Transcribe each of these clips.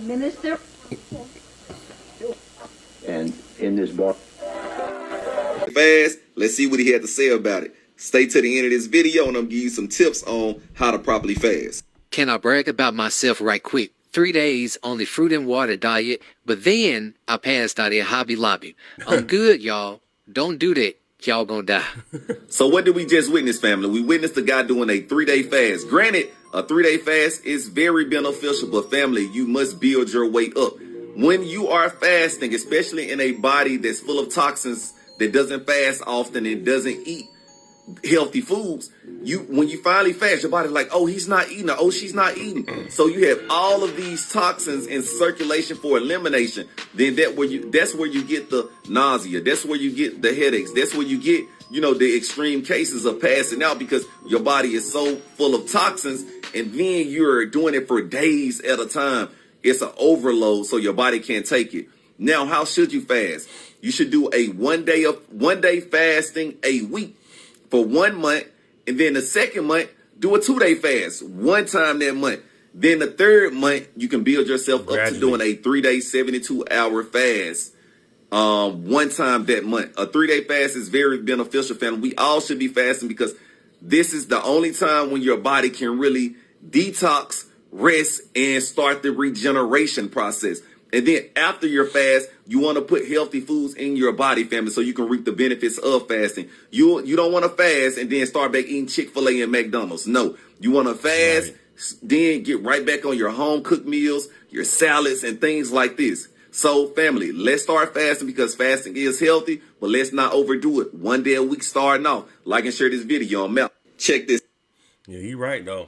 Minister. And in this bar. Fast, let's see what he had to say about it. Stay to the end of this video and I'm giving you some tips on how to properly fast. Can I brag about myself right quick? 3 days on the fruit and water diet, but then I passed out at Hobby Lobby. I'm good, y'all. Don't do that. Y'all gonna die. So what did we just witness, family? We witnessed a guy doing a 3-day fast. Granted, a 3-day fast is very beneficial, but family, you must build your weight up. When you are fasting, especially in a body that's full of toxins, that doesn't fast often and doesn't eat healthy foods, when you finally fast, your body's like, oh, he's not eating, or oh, she's not eating. So you have all of these toxins in circulation for elimination. Then that's where you get the nausea. That's where you get the headaches. That's where you get, the extreme cases of passing out because your body is so full of toxins, and then you're doing it for days at a time. It's an overload, so your body can't take it. Now, how should you fast? You should do a one day fasting a week for 1 month, and then the second month, do a 2-day fast one time that month. Then the third month, you can build yourself up to doing a 3-day, 72-hour fast one time that month. A 3-day fast is very beneficial, family. We all should be fasting because this is the only time when your body can really detox, rest, and start the regeneration process. And then after your fast, you want to put healthy foods in your body, family, so you can reap the benefits of fasting. You don't want to fast and then start back eating Chick-fil-A and McDonald's. No, you want to fast, then get right back on your home cooked meals, your salads, and things like this. So, family, let's start fasting because fasting is healthy, but let's not overdo it. 1 day a week starting off. Like and share this video. I'm out. Check this. Yeah, you're right, though.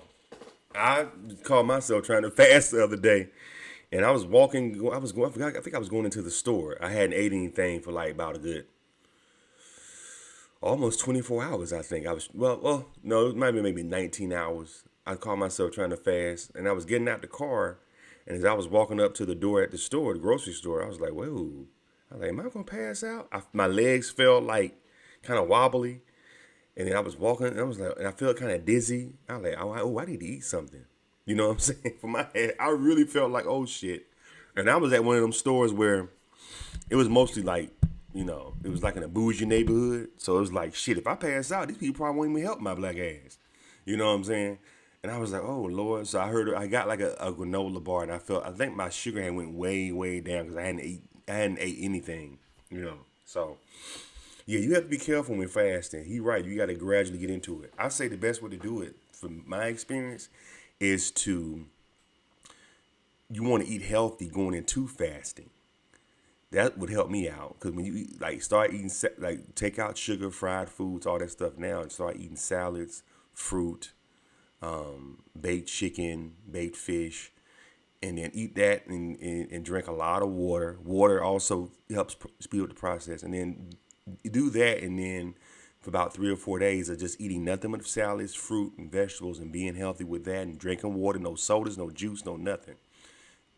I caught myself trying to fast the other day. And I was walking, I think I was going into the store. I hadn't ate anything for like about a good, almost 24 hours, I think. No, it might be maybe 19 hours. I caught myself trying to fast, and I was getting out the car, and as I was walking up to the door at the store, the grocery store, I was like, whoa. I was like, am I going to pass out? My legs felt like kind of wobbly, and then I was walking, and I felt kind of dizzy. I was like, oh, I need to eat something. You know what I'm saying? For my head, I really felt like, oh, shit. And I was at one of them stores where it was mostly like, it was like in a bougie neighborhood. So it was like, shit, if I pass out, these people probably won't even help my black ass. You know what I'm saying? And I was like, oh, Lord. So I got like a granola bar, and I think my sugar had went way, way down because I hadn't ate anything, So, yeah, you have to be careful when fasting. He's right. You got to gradually get into it. I say the best way to do it, from my experience, is you want to eat healthy going into fasting. That would help me out because when you eat, start eating, take out sugar, fried foods, all that stuff now, and start eating salads, fruit, baked chicken, baked fish, and then eat that and drink a lot of water. Water also helps speed up the process, and then you do that, and then for about 3 or 4 days of just eating nothing but salads, fruit, and vegetables, and being healthy with that, and drinking water, no sodas, no juice, no nothing.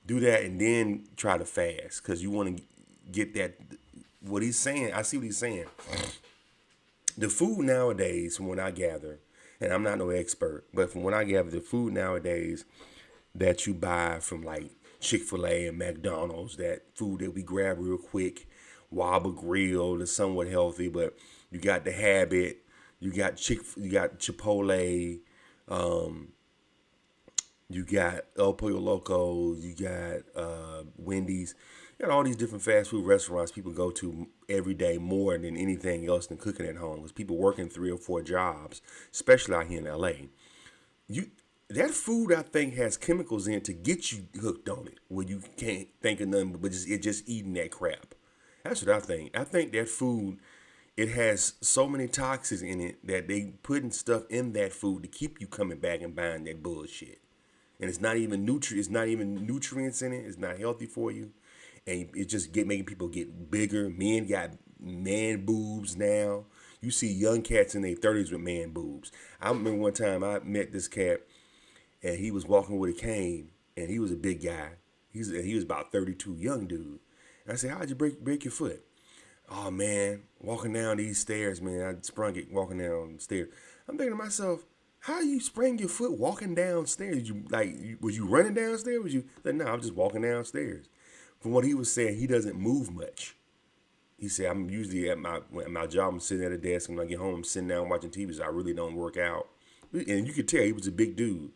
Do that, and then try to fast, because you want to get that, what he's saying. I see what he's saying. The food nowadays, from what I gather, and I'm not no expert, but from what I gather, the food nowadays that you buy from like Chick-fil-A and McDonald's, that food that we grab real quick, Whopper Grill is somewhat healthy, but you got the Habit, you got Chipotle, you got El Pollo Loco, you got Wendy's. You got all these different fast food restaurants people go to every day more than anything else than cooking at home. Because people working 3 or 4 jobs, especially out here in LA. That food, I think, has chemicals in it to get you hooked on it, where you can't think of nothing but just eating that crap. That's what I think. I think that food, it has so many toxins in it that they putting stuff in that food to keep you coming back and buying that bullshit. And it's not even nutrients in it. It's not healthy for you. And it just making people get bigger. Men got man boobs now. You see young cats in their 30s with man boobs. I remember one time I met this cat, and he was walking with a cane, and he was a big guy. He was about 32, young dude. And I said, how'd you break your foot? Oh, man, walking down these stairs, man. I sprung it walking down the stairs. I'm thinking to myself, how you sprain your foot walking downstairs? Was you running downstairs? Was you like, no, I'm just walking downstairs. From what he was saying, he doesn't move much. He said, I'm usually at my job, I'm sitting at a desk, and when I get home, I'm sitting down watching TV, so I really don't work out. And you could tell he was a big dude.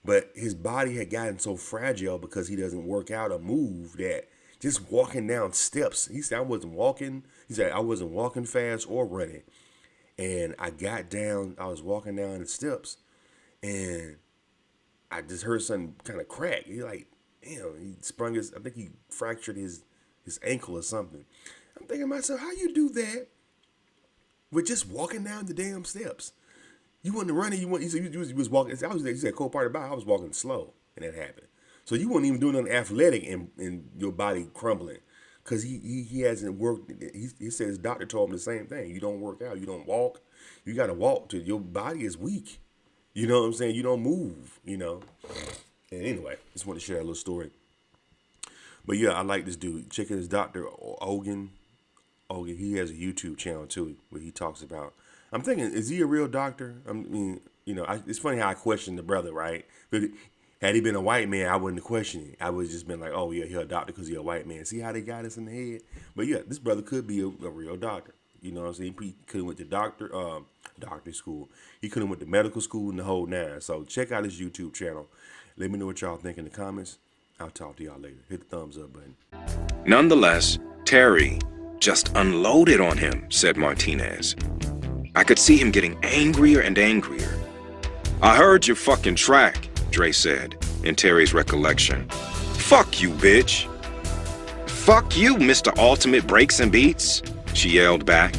But his body had gotten so fragile because he doesn't work out or move that just walking down steps, he said, I wasn't walking. He said, I wasn't walking fast or running. And I got down, I was walking down the steps, and I just heard something kind of crack. He like, damn, I think he fractured his ankle or something. I'm thinking to myself, how you do that with just walking down the damn steps? You wasn't running, you was walking. He said, cool part about it, I was walking slow, and that happened. So you weren't even doing nothing athletic and your body crumbling. Because he hasn't worked. He said his doctor told him the same thing. You don't work out. You don't walk. You got to walk till your body is weak. You know what I'm saying? You don't move, And anyway, just want to share a little story. But yeah, I like this dude. Check out his Dr. Ogan. He has a YouTube channel too where he talks about. I'm thinking, is he a real doctor? I mean, it's funny how I question the brother, right? But had he been a white man, I wouldn't have questioned it. I would have just been like, oh, yeah, he's a doctor because he's a white man. See how they got us in the head? But yeah, this brother could be a real doctor. You know what I'm saying? He could have went to doctor school. He could have went to medical school and the whole nine. So check out his YouTube channel. Let me know what y'all think in the comments. I'll talk to y'all later. Hit the thumbs up button. Nonetheless, Terry just unloaded on him, said Martinez. I could see him getting angrier and angrier. I heard your fucking track, Dre said, in Terry's recollection. Fuck you, bitch. Fuck you, Mr. Ultimate Breaks and Beats, she yelled back,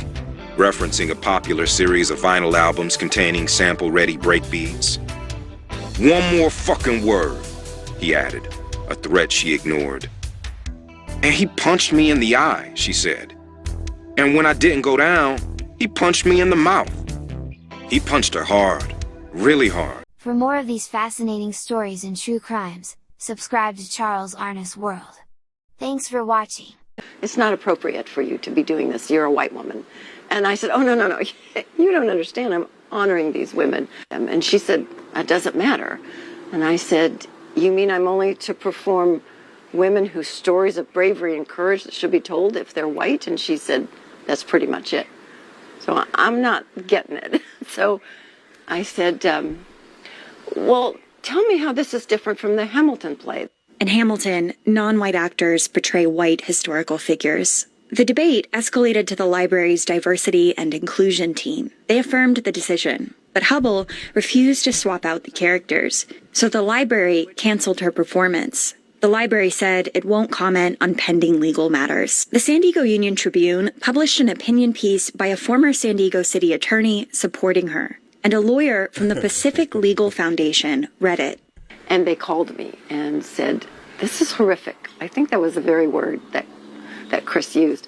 referencing a popular series of vinyl albums containing sample-ready break beats. One more fucking word, he added, a threat she ignored. And he punched me in the eye, she said. And when I didn't go down, he punched me in the mouth. He punched her hard, really hard. For more of these fascinating stories and true crimes, subscribe to Charles Arness World. Thanks for watching. It's not appropriate for you to be doing this. You're a white woman. And I said, oh, no. You don't understand. I'm honoring these women. And she said, that doesn't matter. And I said, you mean I'm only to perform women whose stories of bravery and courage that should be told if they're white? And she said, that's pretty much it. So I'm not getting it. So I said, well, tell me how this is different from the Hamilton play. In Hamilton, non-white actors portray white historical figures. The debate escalated to the library's diversity and inclusion team. They affirmed the decision, but Hubble refused to swap out the characters, so the library canceled her performance. The library said it won't comment on pending legal matters. The San Diego Union Tribune published an opinion piece by a former San Diego city attorney supporting her, and a lawyer from the Pacific Legal Foundation read it. And they called me and said, this is horrific. I think that was the very word that Chris used.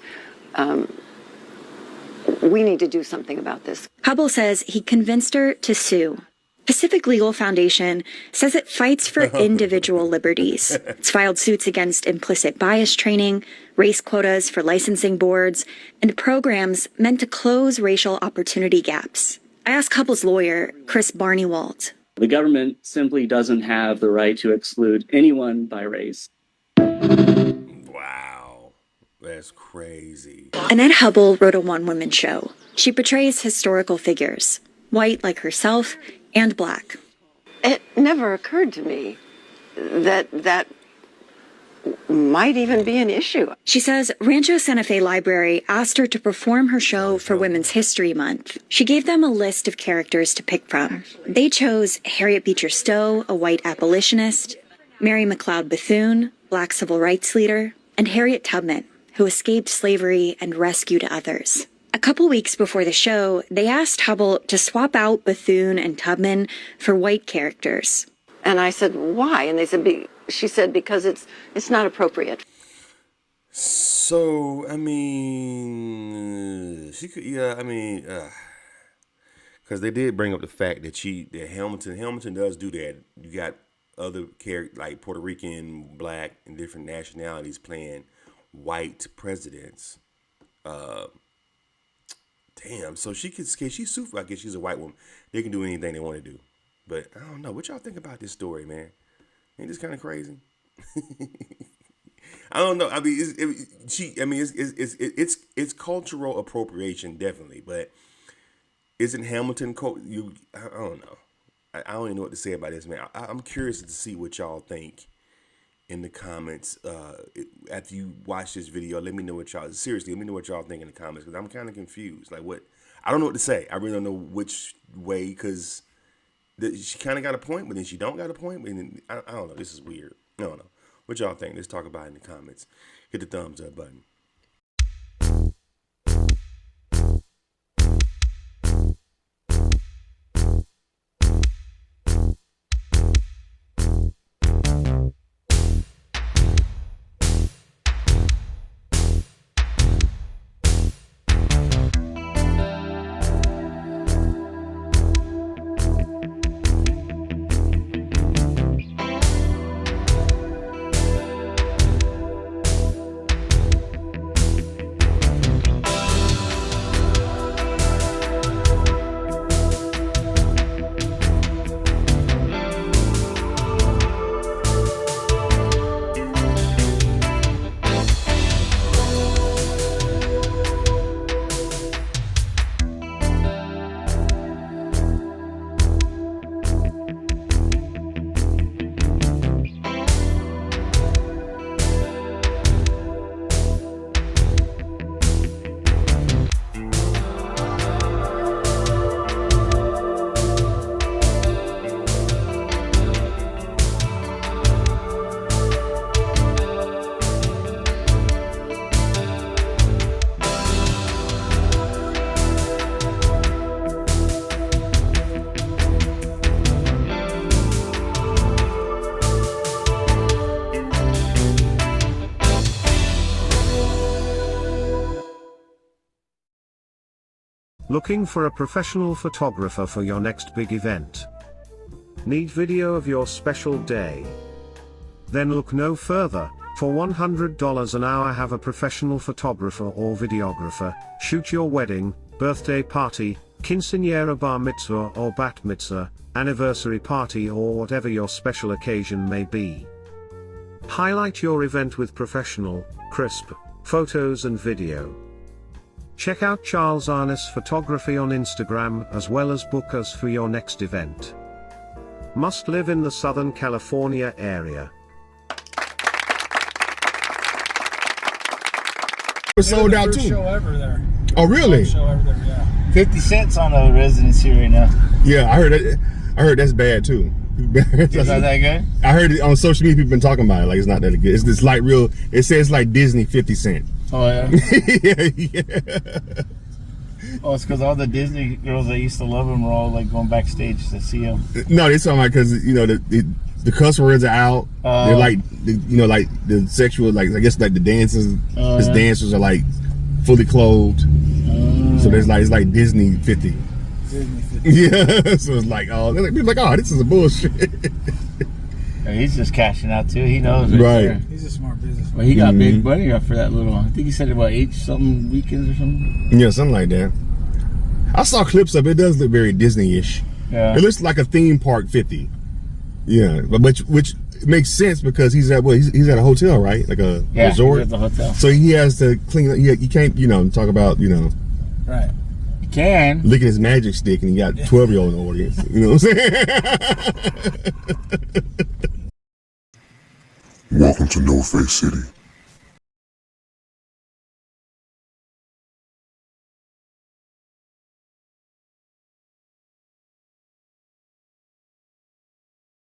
We need to do something about this. Hubble says he convinced her to sue. Pacific Legal Foundation says it fights for individual liberties. It's filed suits against implicit bias training, race quotas for licensing boards, and programs meant to close racial opportunity gaps. I asked Hubble's lawyer, Chris Barnewalt. The government simply doesn't have the right to exclude anyone by race. Wow, that's crazy. Annette Hubble wrote a one-woman show. She portrays historical figures, white like herself and black. It never occurred to me that might even be an issue. She says Rancho Santa Fe Library asked her to perform her show for Women's History Month. She gave them a list of characters to pick from. They chose Harriet Beecher Stowe, a white abolitionist, Mary McLeod Bethune, black civil rights leader, and Harriet Tubman, who escaped slavery and rescued others. A couple weeks before the show, they asked Hubble to swap out Bethune and Tubman for white characters. And I said, why? And they said, she said, because it's not appropriate. So, I mean, she could, because they did bring up the fact that Hamilton does do that. You got other characters like Puerto Rican, black, and different nationalities playing white presidents. Damn, so she sue for, I guess she's a white woman. They can do anything they want to do. But I don't know. What y'all think about this story, man? Ain't this kind of crazy? I don't know. I mean, it's cultural appropriation, definitely. But isn't Hamilton? I don't know. I don't even know what to say about this, man. I'm curious to see what y'all think in the comments. After you watch this video, let me know what y'all seriously. Let me know what y'all think in the comments, because I'm kind of confused. Like, what? I don't know what to say. I really don't know which way, because she kind of got a point, but then she don't got a point. And I don't know. This is weird. I don't know. What y'all think? Let's talk about it in the comments. Hit the thumbs up button. Looking for a professional photographer for your next big event? Need video of your special day? Then look no further. For $100 an hour, have a professional photographer or videographer shoot your wedding, birthday party, quinceañera, bar mitzvah or bat mitzvah, anniversary party, or whatever your special occasion may be. Highlight your event with professional, crisp photos and video. Check out Charles Arness Photography on Instagram, as well as book us for your next event. Must live in the Southern California area. We're sold out too. Show ever there. Oh, really? Show ever there, yeah. 50 cents on a residency right now. Yeah, I heard that. I heard that's bad too. It's not that good? I heard it on social media. People been talking about it. Like, it's not that good. It's this like real. It says like Disney 50 cent. Oh yeah. Yeah. Oh, it's because all the Disney girls that used to love him were all like going backstage to see him. No, it's something like, because the cuss words are out. They're like like the sexual, like I guess like the dancers. His dancers are like fully clothed. So there's like, it's like Disney 50. Disney 50. Yeah. So it's like, oh, they're like, people like, oh, this is a bullshit. He's just cashing out too. He knows. Right. There. He's a smart businessman. Well, he got big money for that little. I think he said about 8-something weekends or something. Yeah, something like that. I saw clips of it. It does look very Disney-ish. Yeah. It looks like a theme park 50. Yeah, but which makes sense, because he's at he's at a hotel, right? Like a resort. He's at the hotel. So he has to clean up. You can't talk about Right. You can licking his magic stick, and he got 12-year-old in the audience. You know what I'm saying? Welcome to No Face City.